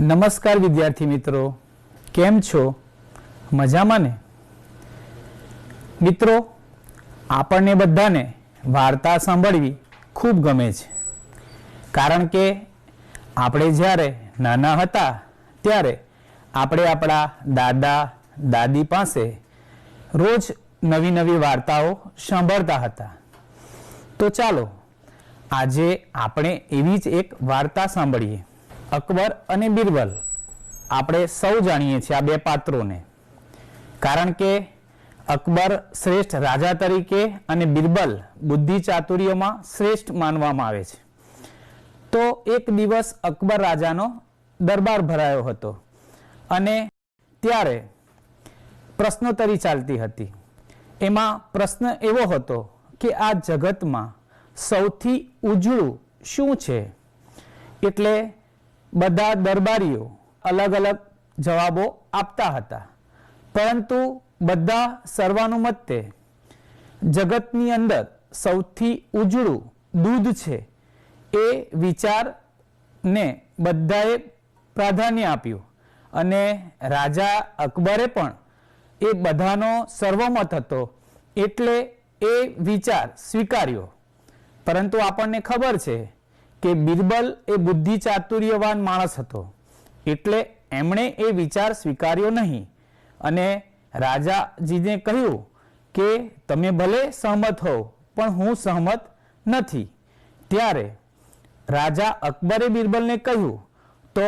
નમસ્કાર વિદ્યાર્થી મિત્રો, કેમ છો? મજામાં ને? મિત્રો, આપણને બધાને વાર્તા સાંભળવી ખૂબ ગમે છે, કારણ કે આપણે જ્યારે નાના હતા ત્યારે આપણે આપણા દાદા દાદી પાસે રોજ નવી નવી વાર્તાઓ સાંભળતા હતા. તો ચાલો આજે આપણે એવી જ એક વાર્તા સાંભળીએ. અકબર અને બિરબલ. આપણે સૌ જાણીએ છીએ આ બે પાત્રોને, કારણ કે અકબર શ્રેષ્ઠ રાજા તરીકે અને બિરબલ બુદ્ધિ ચાતુર્યમાં શ્રેષ્ઠ માનવામાં આવે છે. તો એક દિવસ અકબર રાજાનો દરબાર ભરાયો હતો અને ત્યારે પ્રશ્નોત્તરી ચાલતી હતી. એમાં પ્રશ્ન એવો હતો કે આ જગતમાં સૌથી ઉજળું શું છે? એટલે બધા દરબારીઓ અલગ અલગ જવાબો આપતા હતા, પરંતુ બધા સર્વાનુમતે જગતની અંદર સૌથી ઉજળું દૂધ છે એ વિચારને બધાએ પ્રાધાન્ય આપ્યું અને રાજા અકબરે પણ એ બધાનો સર્વમત હતો એટલે એ વિચાર સ્વીકાર્યો. પરંતુ આપણને ખબર છે કે બિરબલ એ બુદ્ધિ ચાતુર્યવાન માણસ હતો, એટલે એમણે એ વિચાર સ્વીકાર્યો નહીં અને રાજાજીને કહ્યું કે તમે ભલે સહમત હો પણ હું સહમત નથી. ત્યારે રાજા અકબરે બિરબલને કહ્યું, તો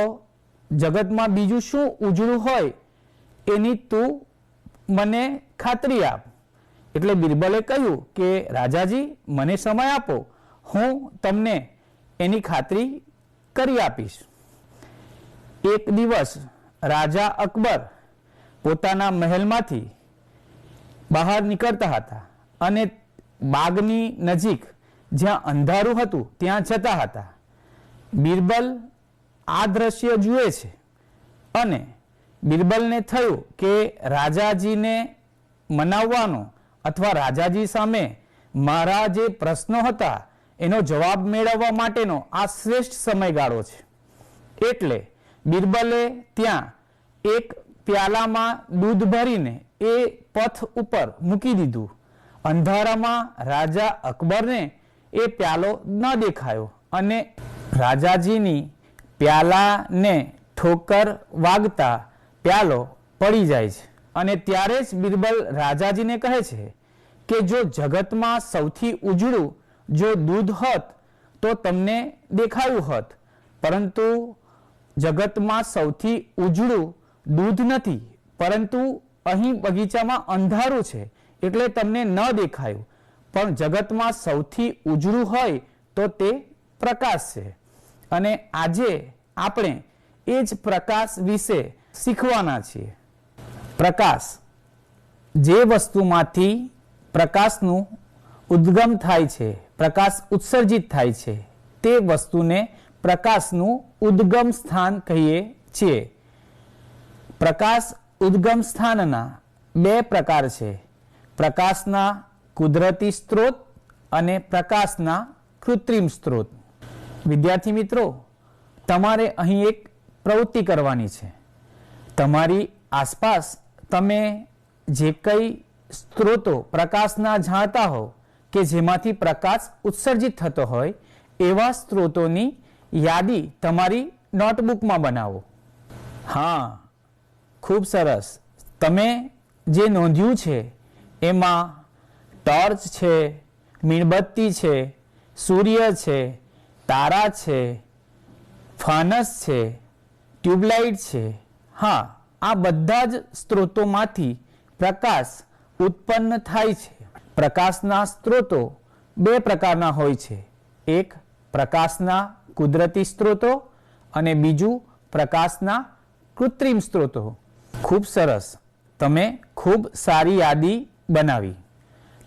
જગતમાં બીજું શું ઉજળું હોય એની તું મને ખાતરી આપ. એટલે બિરબલે કહ્યું કે રાજાજી, મને સમય આપો, હું તમને એની ખાતરી કરી આપીશ. એક દિવસ રાજા અકબર પોતાના મહેલમાંથી બહાર નીકળતા હતા અને બાગની નજીક જ્યાં અંધારું હતું ત્યાં જતા હતા. બિરબલ આ દ્રશ્ય જુએ છે અને બિરબલને થયું કે રાજાજીને મનાવવાનો અથવા રાજાજી સામે મારા જે પ્રશ્નો હતા એનો જવાબ મેળવવા માટેનો આ શ્રેષ્ઠ સમયગાળો છે. એટલે બિરબલે ત્યાં એક પ્યાલામાં દૂધ ભરીને એ પથ ઉપર મૂકી દીધું. અંધારામાં રાજા અકબરને એ પ્યાલો ન દેખાયો અને રાજાજીની પ્યાલાને ઠોકર વાગતા પ્યાલો પડી જાય છે અને ત્યારે જ બિરબલ રાજાજીને કહે છે કે જો જગતમાં સૌથી ઉજળું જો દૂધ હોત તો તમને દેખાયું હોત, પરંતુ જગતમાં સૌથી ઉજળું દૂધ નથી, પરંતુ અહીં બગીચામાં અંધારું છે એટલે તમને ન દેખાયું. પણ જગતમાં સૌથી ઉજળું હોય તો તે પ્રકાશ છે અને આજે આપણે એ જ પ્રકાશ વિશે શીખવાના છીએ. પ્રકાશ, જે વસ્તુમાંથી પ્રકાશનું ઉદ્ગમ થાય છે, પ્રકાશ ઉત્સર્જિત થાય છે, તે વસ્તુને પ્રકાશનું ઉદ્ગમ સ્થાન કહીએ છીએ. પ્રકાશ ઉદ્ગમ સ્થાનના બે પ્રકાર છે, પ્રકાશના કુદરતી સ્ત્રોત અને પ્રકાશના કૃત્રિમ સ્ત્રોત. વિદ્યાર્થી મિત્રો, તમારે અહીં એક પ્રવૃત્તિ કરવાની છે. તમારી આસપાસ તમે જે કંઈ સ્ત્રોતો પ્રકાશના જાણતા હો કે જેમાંથી પ્રકાશ ઉત્સર્જિત થતો હોય એવા સ્ત્રોતોની યાદી તમારી નોટબુકમાં બનાવો. હા, ખૂબ સરસ. તમે જે નોંધ્યું છે એમાં ટોર્ચ છે, મીણબત્તી છે, સૂર્ય છે, તારા છે, ફાનસ છે, ટ્યુબલાઇટ છે. હા, આ બધા જ સ્ત્રોતોમાંથી પ્રકાશ ઉત્પન્ન થાય છે. પ્રકાશના સ્ત્રોતો બે પ્રકારના હોય છે, એક પ્રકાશના કુદરતી સ્ત્રોતો અને બીજું પ્રકાશના કૃત્રિમ સ્ત્રોતો. ખૂબ સરસ, તમે ખૂબ સારી યાદી બનાવી.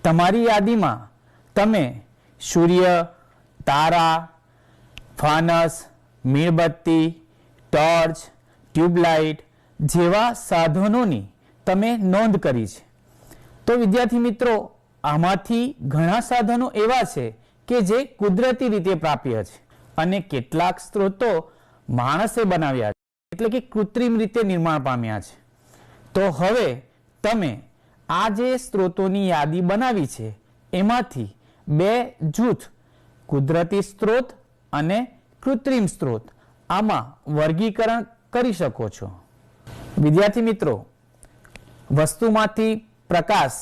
તમારી યાદીમાં તમે સૂર્ય, તારા, ફાનસ, મીણબત્તી, ટોર્ચ, ટ્યુબલાઇટ જેવા સાધનોની તમે નોંધ કરી છે. તો વિદ્યાર્થી મિત્રો, આમાંથી ઘણા સાધનો એવા છે કે જે કુદરતી રીતે પ્રાપ્ય છે અને કેટલાક સ્ત્રોતો માણસે બનાવ્યા છે. એટલે કે કૃત્રિમ રીતે નિર્માણ પામ્યા છે. તો હવે તમે આ જે સ્ત્રોતોની યાદી બનાવી છે એમાંથી બે જૂથ કુદરતી સ્ત્રોત અને કૃત્રિમ સ્ત્રોત આમાં વર્ગીકરણ કરી શકો છો. વિદ્યાર્થી મિત્રો, વસ્તુમાંથી પ્રકાશ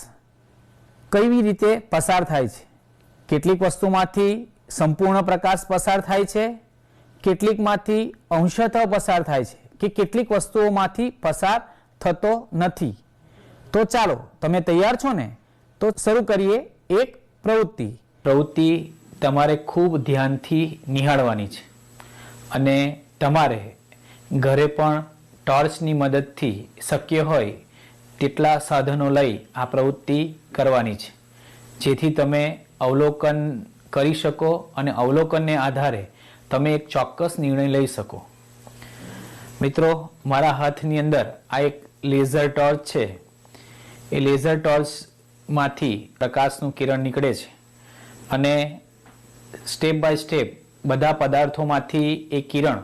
કેવી રીતે પસાર થાય છે? કેટલીક વસ્તુમાંથી સંપૂર્ણ પ્રકાશ પસાર થાય છે, કેટલીકમાંથી અંશતઃ પસાર થાય છે, કે કેટલીક વસ્તુઓમાંથી પસાર થતો નથી. તો ચાલો, તમે તૈયાર છો ને? તો શરૂ કરીએ એક પ્રવૃત્તિ તમારે ખૂબ ધ્યાનથી નિહાળવાની છે અને તમારે ઘરે પણ ટોર્ચની મદદથી શક્ય હોય તેટલા સાધનો લઈ આ પ્રવૃત્તિ કરવાની છે, જેથી તમે અવલોકન કરી શકો અને અવલોકનને આધારે તમે એક ચોક્કસ નિર્ણય લઈ શકો. મિત્રો, મારા હાથની અંદર આ એક લેઝર ટોર્ચ છે. એ લેઝર ટોર્ચમાંથી પ્રકાશનું કિરણ નીકળે છે અને સ્ટેપ બાય સ્ટેપ બધા પદાર્થોમાંથી એ કિરણ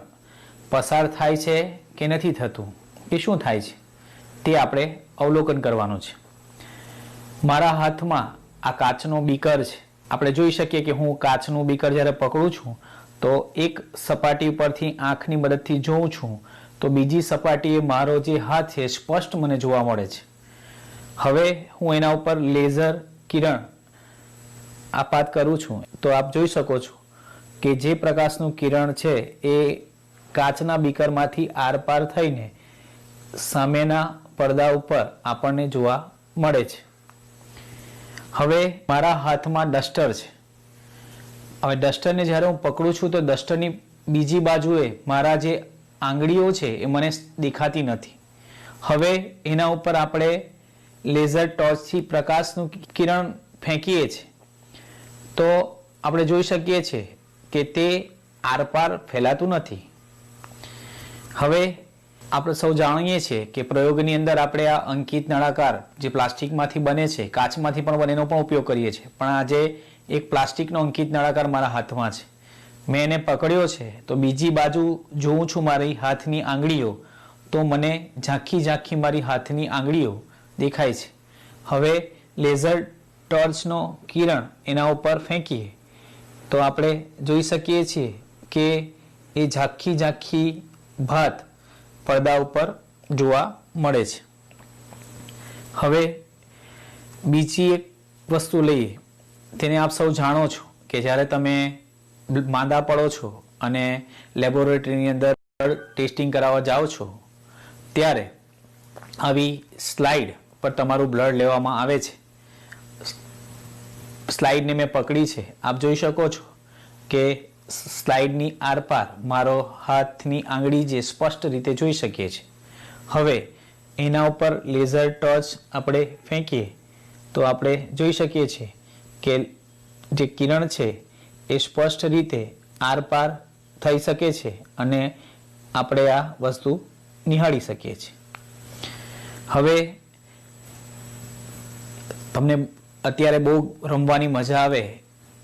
પસાર થાય છે કે નથી થતું, કે શું થાય છે તે આપણે અવલોકન કરવાનું છે. મારા હાથમાં આ કાચનો બીકર છે. આપણે જોઈ શકીએ કે હું કાચનું બીકર જ્યારે પકડું છું તો એક સપાટી પરથી આંખની મદદથી જોઉં છું તો બીજી સપાટીએ મારો જે હાથ છે સ્પષ્ટ મને જોવા મળે છે. હવે હું એના ઉપર લેઝર કિરણ આપાત કરું છું તો આપ જોઈ શકો છો કે જે પ્રકાશનું કિરણ છે એ કાચના બીકરમાંથી આરપાર થઈને સામેના પડદા ઉપર આપણને જોવા મળે છે. હવે મારા હાથમાં ડસ્ટર છે. હવે ડસ્ટરને જ્યારે હું પકડું છું તો ડસ્ટરની બીજી બાજુએ મારા જે આંગળીઓ છે એ મને દેખાતી નથી. હવે એના ઉપર આપણે લેઝર ટોર્ચથી પ્રકાશનું કિરણ ફેંકીએ છીએ તો આપણે જોઈ શકીએ છીએ કે તે આરપાર ફેલાતું નથી. હવે આપણે સૌ જાણીએ છીએ કે પ્રયોગની અંદર આપણે આ અંકિત નળાકાર જે પ્લાસ્ટિકમાંથી બને છે, કાચમાંથી પણ બને, એનો પણ ઉપયોગ કરીએ છીએ. પણ આજે એક પ્લાસ્ટિકનો અંકિત નળાકાર મારા હાથમાં છે. મેં એને પકડ્યો છે તો બીજી બાજુ જોઉં છું મારી હાથની આંગળીઓ તો મને ઝાંખી મારી હાથની આંગળીઓ દેખાય છે. હવે લેઝર ટોર્ચનો કિરણ એના ઉપર ફેંકીએ તો આપણે જોઈ શકીએ છીએ કે એ ઝાંખી ભાત પડદા ઉપર જોવા મળે છે. હવે બીજી એક વસ્તુ લઈએ. તેને આપ સૌ જાણો છો કે જ્યારે તમે માંદા પડો છો અને લેબોરેટરીની અંદર ટેસ્ટિંગ કરાવવા જાઓ છો ત્યારે આવી સ્લાઇડ પર તમારું બ્લડ લેવામાં આવે છે. સ્લાઇડને મેં પકડી છે. આપ જોઈ શકો છો કે સ્લાઇડની આરપાર મારો હાથની આંગળી જે સ્પષ્ટ રીતે જોઈ શકીએ છીએ. હવે એના ઉપર લેઝર ટોર્ચ આપણે ફેંકીએ તો આપણે જોઈ શકીએ છીએ કે જે કિરણ છે એ સ્પષ્ટ રીતે આરપાર થઈ શકે છે અને આપણે આ વસ્તુ નિહાળી શકીએ છીએ. હવે તમને અત્યારે બહુ રમવાની મજા આવે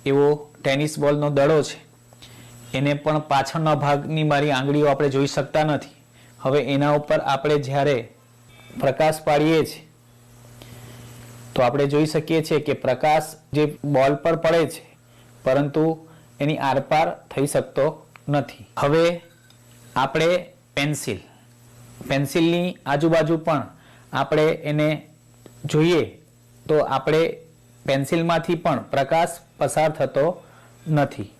એવો ટેનિસ બોલનો દડો છે. એને પણ પાછળના ભાગની મારી આંગળીઓ આપણે જોઈ શકતા નથી. હવે એના ઉપર આપણે જ્યારે પ્રકાશ પાડીએ છીએ તો આપણે જોઈ શકીએ છીએ કે પ્રકાશ જે બોલ પર પડે છે પરંતુ એની આરપાર થઈ શકતો નથી. હવે આપણે પેન્સિલની આજુબાજુ પણ આપણે એને જોઈએ તો આપણે પેન્સિલમાંથી પણ પ્રકાશ પસાર થતો નથી.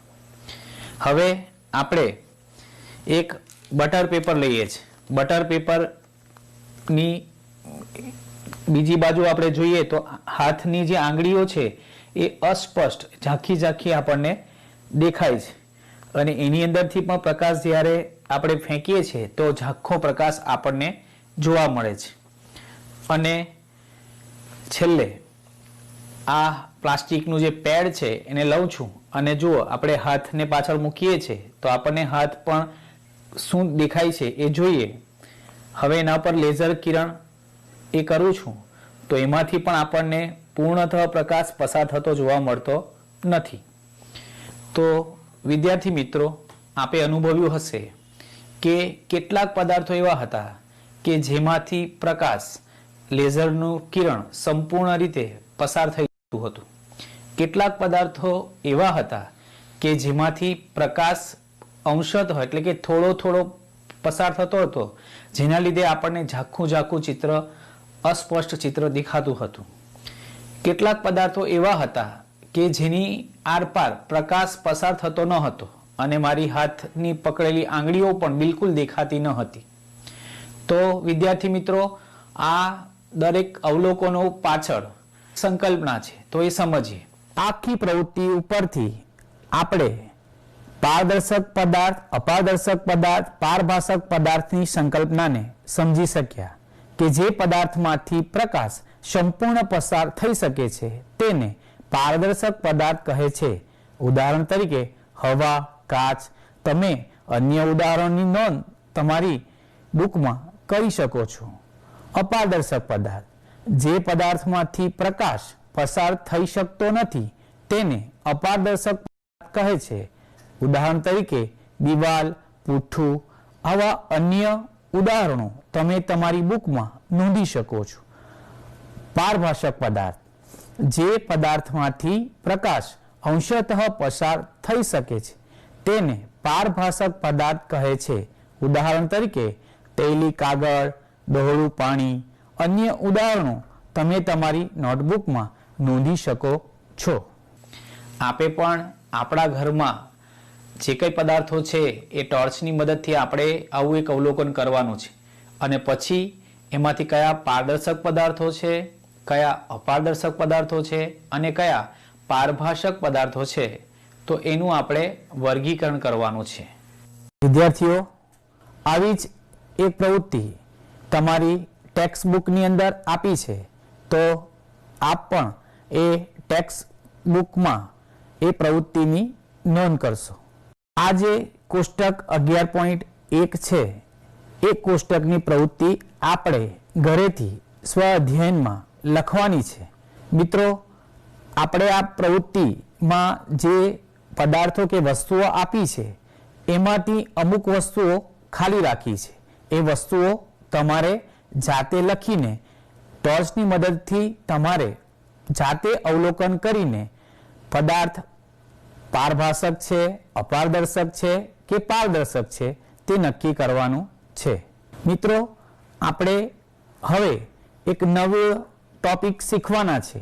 હવે આપણે એક બટર પેપર લઈએ છીએ. બટર પેપરની બીજી બાજુ આપણે જોઈએ તો હાથની જે આંગળીઓ છે એ અસ્પષ્ટ ઝાંખી આપણને દેખાય છે અને એની અંદરથી પણ પ્રકાશ જ્યારે આપણે ફેંકીએ છીએ તો ઝાંખો પ્રકાશ આપણને જોવા મળે છે. અને છેલ્લે આ પ્લાસ્ટિકનું જે પેડ છે એને લઉં છું અને જુઓ આપણે હાથને પાછળ મૂકીએ છીએ તો આપણને હાથ પણ શું દેખાય છે એ જોઈએ. હવે એના પર લેઝર કિરણ એ કરું છું તો એમાંથી પણ આપણને પૂર્ણતઃ પ્રકાશ પસાર થતો જોવા મળતો નથી. તો વિદ્યાર્થી મિત્રો, આપે અનુભવ્યું હશે કે કેટલાક પદાર્થો એવા હતા કે જેમાંથી પ્રકાશ લેઝરનું કિરણ સંપૂર્ણ રીતે પસાર થઈ જતું હતું. કેટલાક પદાર્થો એવા હતા કે જેમાંથી પ્રકાશ અંશતઃ એટલે કે થોડો થોડો પસાર થતો હતો, જેના લીધે આપણને ઝાખું ચિત્ર, અસ્પષ્ટ ચિત્ર દેખાતું હતું. કેટલાક પદાર્થો એવા હતા કે જેની આરપાર પ્રકાશ પસાર થતો ન હતો અને મારી હાથની પકડેલી આંગળીઓ પણ બિલકુલ દેખાતી ન હતી. તો વિદ્યાર્થી મિત્રો, આ દરેક અવલોકનો પાછળ સંકલ્પના છે, તો એ સમજીએ. આખી પ્રવૃત્તિ ઉપરથી આપણે પારદર્શક પદાર્થ, અપારદર્શક પદાર્થ, પારભાષક પદાર્થની સંકલ્પનાને સમજી શક્યા કે જે પદાર્થમાંથી પ્રકાશ સંપૂર્ણ પસાર થઈ શકે છે તેને પારદર્શક પદાર્થ કહે છે. ઉદાહરણ તરીકે હવા, કાચ. તમે અન્ય ઉદાહરણોની નોંધ તમારી બુકમાં કરી શકો છો. અપારદર્શક પદાર્થ, જે પદાર્થમાંથી પ્રકાશ પસાર થઈ શકતો નથી તેને અપારદર્શક પદાર્થ કહે છે. ઉદાહરણ તરીકે દિવાલ, પૂઠું. આવા અન્ય ઉદાહરણો તમે તમારી બુકમાં નોંધી શકો છો. પારભાષક પદાર્થ, જે પદાર્થમાંથી પ્રકાશ અંશતઃ પસાર થઈ શકે છે તેને પારભાષક પદાર્થ કહે છે. ઉદાહરણ તરીકે તૈલી કાગળ, ડહોળું પાણી. અન્ય ઉદાહરણો તમે તમારી નોટબુકમાં નોંધી શકો છો. આપે પણ આપણા ઘરમાં જે કંઈ પદાર્થો છે એ ટોર્ચની મદદથી આપણે આવું એક અવલોકન કરવાનું છે અને પછી એમાંથી કયા પારદર્શક પદાર્થો છે, કયા અપારદર્શક પદાર્થો છે અને કયા પારભાષક પદાર્થો છે, તો એનું આપણે વર્ગીકરણ કરવાનું છે. વિદ્યાર્થીઓ, આવી જ એક પ્રવૃત્તિ તમારી ટેક્સ્ટ બુકની અંદર આપી છે, તો આપ પણ એ ટેક્સ્ટ બુકમાં એ પ્રવૃત્તિની નોંધ કરશો. આ જે કોષ્ટક 11.1 છે એ કોષ્ટકની પ્રવૃત્તિ આપણે ઘરેથી સ્વ અધ્યયનમાં લખવાની છે. મિત્રો, આપણે આ પ્રવૃત્તિમાં જે પદાર્થો કે વસ્તુઓ આપી છે એમાંથી અમુક વસ્તુઓ ખાલી રાખી છે. એ વસ્તુઓ તમારે જાતે લખીને ટોર્ચની મદદથી તમારે જાતે અવલોકન કરીને પદાર્થ પારભાષક છે, અપારદર્શક છે કે પારદર્શક છે તે નક્કી કરવાનું છે. મિત્રો, આપણે હવે એક નવો ટોપિક શીખવાના છે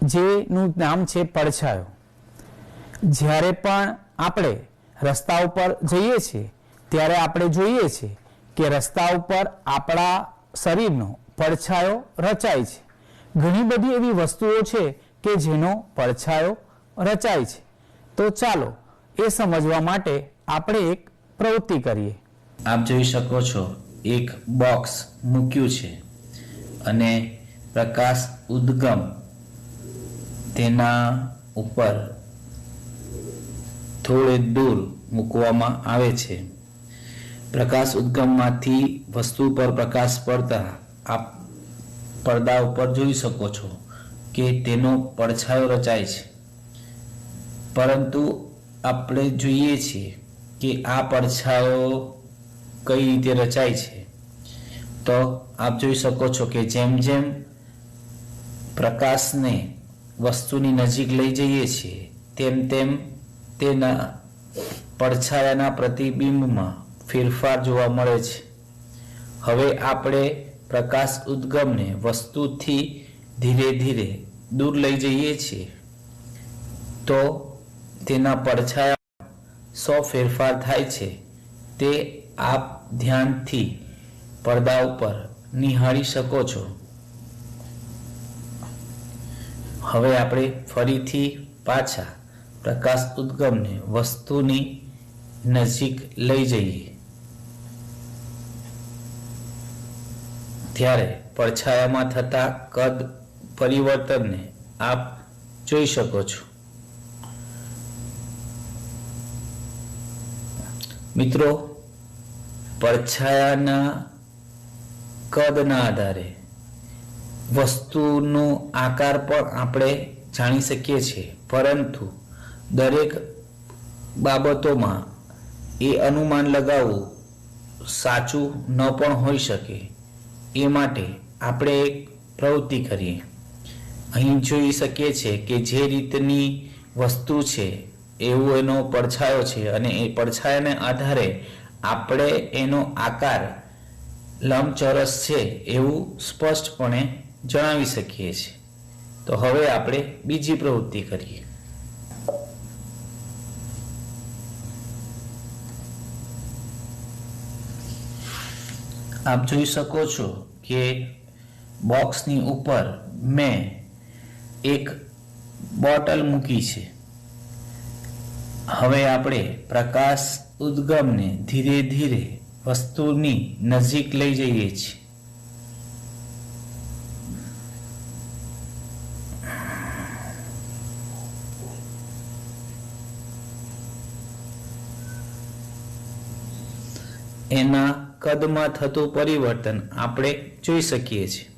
જેનું નામ છે પડછાયો. જ્યારે પણ આપણે રસ્તા ઉપર જઈએ છીએ ત્યારે આપણે જોઈએ છીએ કે રસ્તા ઉપર આપણા શરીરનો પડછાયો રચાય છે. ઘણી બધી એવી વસ્તુઓ છે કે જેનો પડછાયો રચાય છે. તો ચાલો એ સમજવા માટે આપણે એક પ્રવૃત્તિ કરીએ. આપ જોઈ શકો છો એક બોક્સ મૂક્યું છે અને પ્રકાશ ઉદ્ગમ તેના ઉપર થોડે દૂર મૂકવામાં આવે છે. પ્રકાશ ઉદ્ગમમાંથી વસ્તુ પર પ્રકાશ પડતા આપ પડદા ઉપર જોઈ શકો છો કે તેનો પડછાયો રચાય છે. પરંતુ આપણે જોઈએ છીએ કે આ પડછાયો કઈ રીતે રચાય છે. તો આપ જોઈ શકો છો કે જેમ જેમ પ્રકાશને વસ્તુની નજીક લઈ જઈએ છીએ તેમ તેમ તેના પડછાયાના પ્રતિબિંબમાં ફેરફાર જોવા મળે છે. હવે આપણે પ્રકાશ ઉદ્ગમને વસ્તુથી ધીરે ધીરે દૂર લઈ જઈએ છીએ તો તેના પડછાયામાં શો ફેરફાર થાય છે તે આપ ધ્યાનથી પડદા ઉપર નિહાળી શકો છો. હવે આપણે ફરીથી પાછા પ્રકાશ ઉદ્ગમને વસ્તુની નજીક લઈ જઈએ ત્યારે પડછાયામાં થતા કદ પરિવર્તનને આપ જોઈ શકો છો. મિત્રો, પડછાયાના કદના આધારે વસ્તુનો આકાર પણ આપણે જાણી શકીએ છીએ, પરંતુ દરેક બાબતોમાં એ અનુમાન લગાવવું સાચું ન પણ હોઈ શકે. એ માટે આપણે એક પ્રવૃત્તિ કરીએ. અહીં જોઈ શકીએ છીએ કે જે રીતની વસ્તુ છે એવો એનો પડછાયો છે અને એ પડછાયાને આધારે આપણે એનો આકાર લંબચોરસ છે એવું સ્પષ્ટપણે જણાવી શકીએ છીએ. તો હવે આપણે બીજી પ્રવૃત્તિ કરીએ. આપ જોઈ શકો છો કે બોક્સની ઉપર મેં એક બોટલ મૂકી છે. હવે આપણે પ્રકાશ ઉદ્ગમને ધીરે ધીરે વસ્તુની નજીક લઈ જઈએ છીએ. એના કદમાં થતું પરિવર્તન આપણે જોઈ શકીએ છીએ.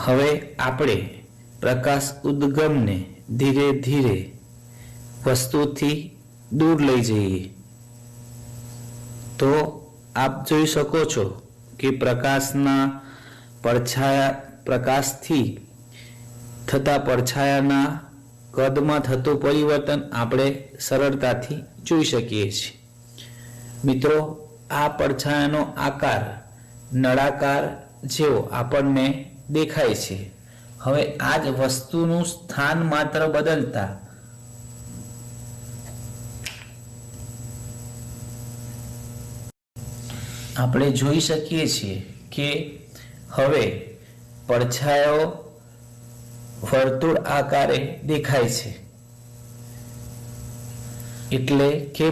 હવે આપણે પ્રકાશ ઉદ્ગમને ધીરે ધીરે વસ્તુથી દૂર લઈ જઈએ તો આપ જોઈ શકો છો કે પ્રકાશથી થતા પડછાયાના કદમાં થતું પરિવર્તન આપણે સરળતાથી જોઈ શકીએ છીએ. મિત્રો, આ પડછાયાનો આકાર નળાકાર જેવો આપણને દેખાય છે. હવે આ જ વસ્તુનું સ્થાન માત્ર બદલતા આપણે જોઈ શકીએ છીએ કે હવે પડછાયો વર્તુળ આકારે દેખાય છે. એટલે કે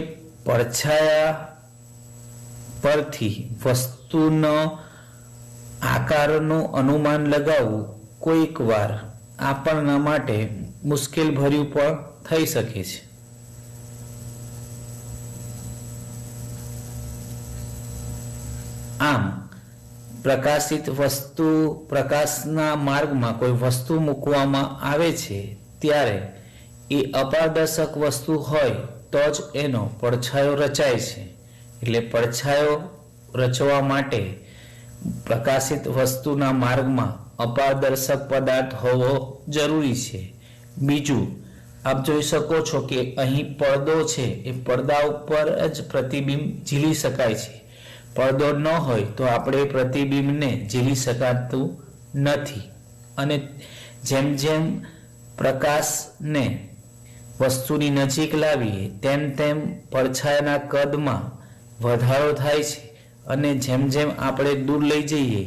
પડછાયા પરથી વસ્તુનો આકારનું અનુમાન લગાવવું કોઈક વાર આપણા માટે મુશ્કેલ ભર્યું પણ થઈ શકે છે. આમ પ્રકાશિત વસ્તુ પ્રકાશના માર્ગમાં કોઈ વસ્તુ મૂકવામાં આવે છે ત્યારે એ અપારદર્શક વસ્તુ હોય તો જ એનો પડછાયો રચાય છે. એટલે પડછાયો રચવા માટે પ્રકાશિત વસ્તુના માર્ગમાં અપારદર્શક પદાર્થ હોવો જરૂરી છે. બીજું, આપ જોઈ શકો છો કે અહીં પડદો છે. એ પડદા ઉપર જ પ્રતિબિંબ ઝીલી શકાય છે. પડદો ન હોય તો આપણે પ્રતિબિંબને ઝીલી શકાતું નથી. અને જેમ જેમ પ્રકાશને વસ્તુની નજીક લાવીએ તેમ તેમ પડછાયાના કદમાં વધારો થાય છે અને જેમ જેમ આપણે દૂર લઈ જઈએ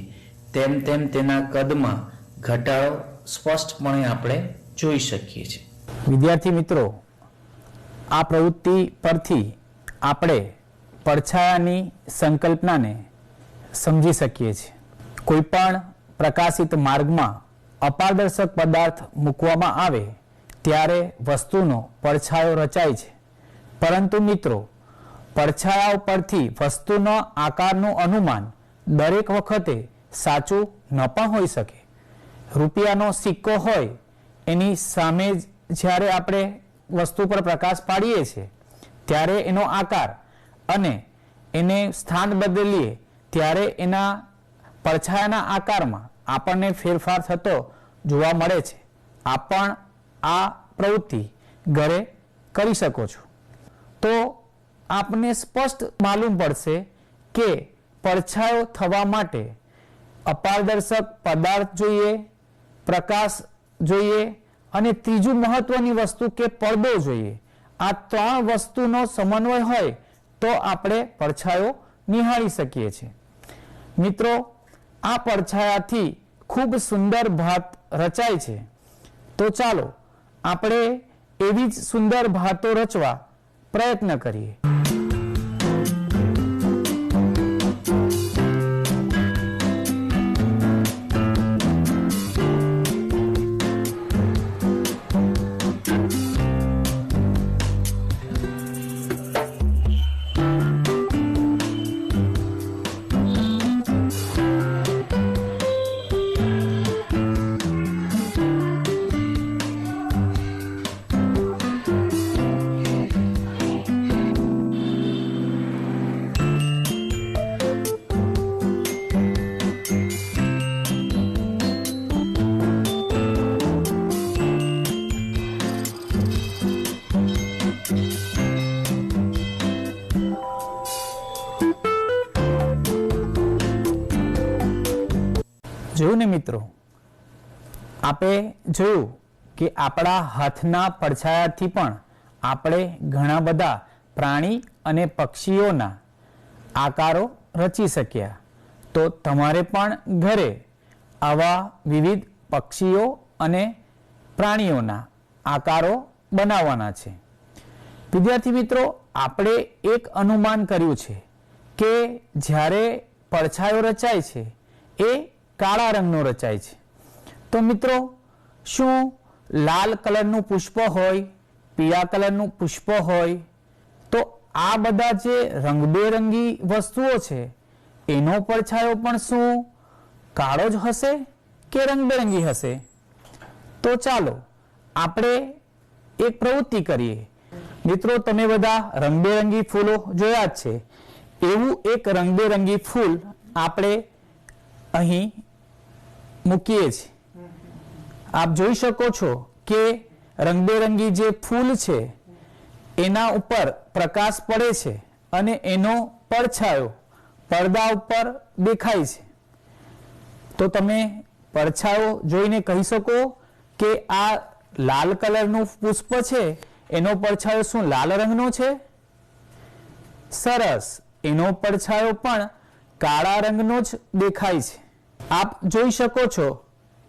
તેમ તેમ તેના કદમાં ઘટાડો સ્પષ્ટપણે આપણે જોઈ શકીએ છીએ. વિદ્યાર્થી મિત્રો, આ પ્રવૃત્તિ પરથી આપણે પડછાયાની સંકલ્પનાને સમજી શકીએ છીએ. કોઈ પણ પ્રકાશિત માર્ગમાં અપારદર્શક પદાર્થ મૂકવામાં આવે ત્યારે વસ્તુનો પડછાયો રચાય છે. પરંતુ મિત્રો, પડછાયા પરથી વસ્તુનો આકારનું અનુમાન દરેક વખતે સાચું ન પણ હોઈ શકે. રૂપિયાનો સિક્કો હોય એની સામે જ્યારે આપણે વસ્તુ પર પ્રકાશ પાડીએ છીએ ત્યારે એનો આકાર અને એને સ્થાન બદલીએ ત્યારે એના પડછાયાના આકારમાં આપણને ફેરફાર થતો જોવા મળે છે. આપ પણ આ પ્રવૃત્તિ ઘરે કરી શકો છો તો આપને સ્પષ્ટ માલુમ પડશે કે પડછાયો થવા માટે અપારદર્શક પદાર્થ જોઈએ, પ્રકાશ જોઈએ અને ત્રીજું મહત્વની વસ્તુ કે પડદો જોઈએ. આ ત્રણ વસ્તુનો સમન્વય હોય તો આપણે પડછાયો નિહાળી શકીએ છીએ. મિત્રો, આ પડછાયાથી ખૂબ સુંદર ભાત રચાય છે. તો ચાલો આપણે એવી જ સુંદર ભાતો રચવા પ્રયત્ન કરીએ. જોયું ને મિત્રો, આપે જોયું કે આપણા હાથના પડછાયાથી પણ આપણે ઘણા બધા પ્રાણી અને પક્ષીઓના આકારો રચી શક્યા. તો તમારે પણ ઘરે આવા વિવિધ પક્ષીઓ અને પ્રાણીઓના આકારો બનાવવાના છે. વિદ્યાર્થી મિત્રો, આપણે એક અનુમાન કર્યું છે કે જ્યારે પડછાયો રચાય છે એ કાળા રંગનો રચાય છે. તો મિત્રો, શું લાલ કલરનું પુષ્પ હોય, પીળા કલરનું પુષ્પ હોય, તો આ બધા જે રંગબેરંગી વસ્તુઓ છે એનો પડછાયો પણ શું કાળો જ હશે કે રંગબેરંગી હશે? તો ચાલો આપણે એક પ્રવૃત્તિ કરીએ. મિત્રો, તમે બધા રંગબેરંગી ફૂલો જોયા જ છે. એવું એક રંગબેરંગી ફૂલ આપણે અહીં મૂકીએ છીએ. આપ જોઈ શકો છો કે રંગબેરંગી જે ફૂલ છે એના ઉપર પ્રકાશ પડે છે અને એનો પડછાયો પડદા ઉપર દેખાય છે. તો તમે પડછાયો જોઈને કહી શકો કે આ લાલ કલરનું પુષ્પ છે એનો પડછાયો શું લાલ રંગનો છે? સરસ, એનો પડછાયો પણ કાળા રંગનો જ દેખાય છે. આપ જોઈ શકો છો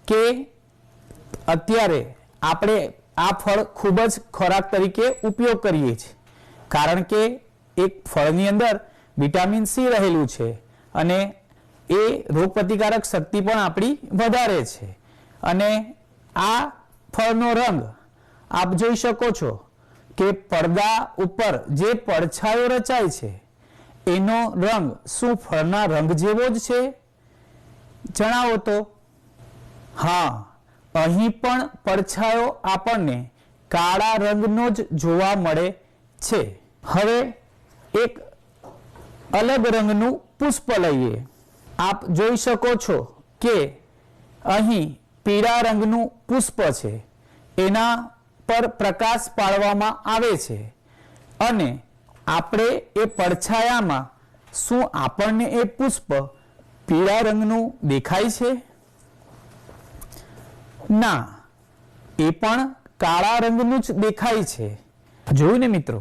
કે અત્યારે આપણે આ ફળ ખૂબ જ ખોરાક તરીકે ઉપયોગ કરીએ છીએ, કારણ કે એક ફળની અંદર વિટામિન સી રહેલું છે અને એ રોગપ્રતિકારક શક્તિ પણ આપણી વધારે છે. અને આ ફળનો રંગ આપ જોઈ શકો છો કે પડદા ઉપર જે પડછાયો રચાય છે એનો રંગ શું ફળના રંગ જેવો જ છે? જણાવો તો. હા, અહીં પણ પડછાયો આપણને કાળા રંગનો જ જોવા મળે છે. હવે એક અલગ રંગનું પુષ્પ લઈએ. આપ જોઈ શકો છો કે અહીં પીળા રંગનું પુષ્પ છે, એના પર પ્રકાશ પાડવામાં આવે છે અને આપણે એ પડછાયામાં શું આપણને એ પુષ્પ પીળા રંગનું દેખાય છે? ના, એ પણ કાળા રંગનું જ દેખાય છે. જોયું ને મિત્રો,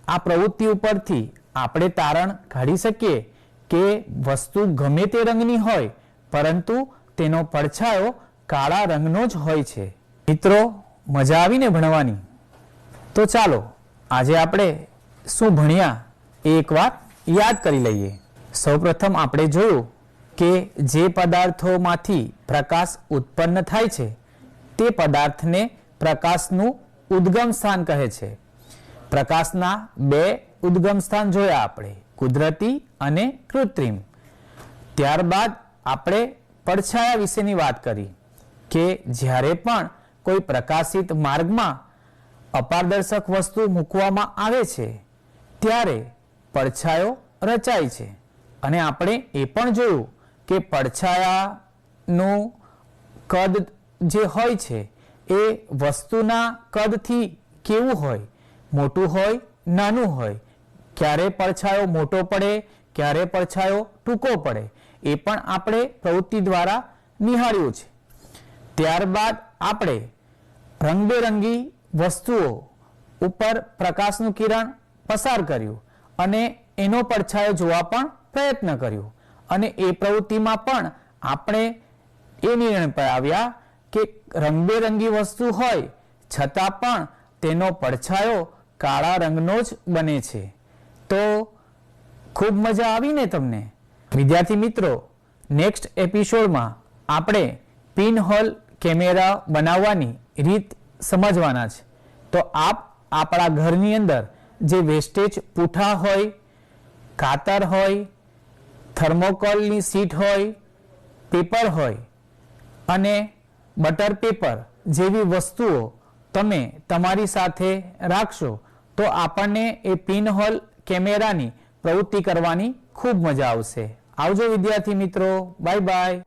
આ પ્રવૃત્તિ ઉપરથી આપણે તારણ કાઢી શકીએ કે વસ્તુ ગમે તે રંગની હોય પરંતુ તેનો પડછાયો કાળા રંગનો જ હોય છે. મિત્રો, મજા આવીને ભણવાની? તો ચાલો આજે આપણે શું ભણ્યા એ એકવાર યાદ કરી લઈએ. સૌપ્રથમ આપણે જોયું કે જે પદાર્થોમાંથી પ્રકાશ ઉત્પન્ન થાય છે તે પદાર્થને પ્રકાશનું ઉદ્ગમ સ્થાન કહે છે. પ્રકાશના બે ઉદ્ગમ સ્થાન જોયા આપણે, કુદરતી અને કૃત્રિમ. ત્યારબાદ આપણે પડછાયા વિશેની વાત કરી કે જ્યારે પણ કોઈ પ્રકાશિત માર્ગમાં અપારદર્શક વસ્તુ મૂકવામાં આવે છે ત્યારે પડછાયો રચાય છે. અને આપણે એ પણ જોયું કે પડછાયાનું કદ જે હોય છે એ વસ્તુના કદથી કેવું હોય, મોટું હોય, નાનું હોય. ક્યારે પડછાયો મોટો પડે, ક્યારે પડછાયો ટૂંકો પડે, એ પણ આપણે પ્રવૃત્તિ દ્વારા નિહાળ્યું છે. ત્યારબાદ આપણે રંગબેરંગી વસ્તુઓ ઉપર પ્રકાશનું કિરણ પસાર કર્યું અને એનો પડછાયો જોવા પણ પ્રયત્ન કર્યો. અને એ પ્રવૃત્તિમાં પણ આપણે એ નિર્ણય પર આવ્યા કે રંગબેરંગી વસ્તુ હોય છતાં પણ તેનો પડછાયો કાળા રંગનો જ બને છે. તો ખૂબ મજા આવી ને તમને? વિદ્યાર્થી મિત્રો, નેક્સ્ટ એપિસોડમાં આપણે પિન હોલ કેમેરા બનાવવાની રીત સમજવાના છે. તો આપ આપણા ઘરની અંદર જે વેસ્ટેજ પૂઠા હોય, કાતર હોય, થર્મોકોલની સીટ હોય, પેપર હોય અને બટર પેપર જેવી વસ્તુઓ તમે તમારી સાથે રાખશો તો આપણને એ પિન હોલ કેમેરાની પ્રવૃત્તિ કરવાની ખૂબ મજા આવશે. આવજો વિદ્યાર્થી મિત્રો, બાય બાય.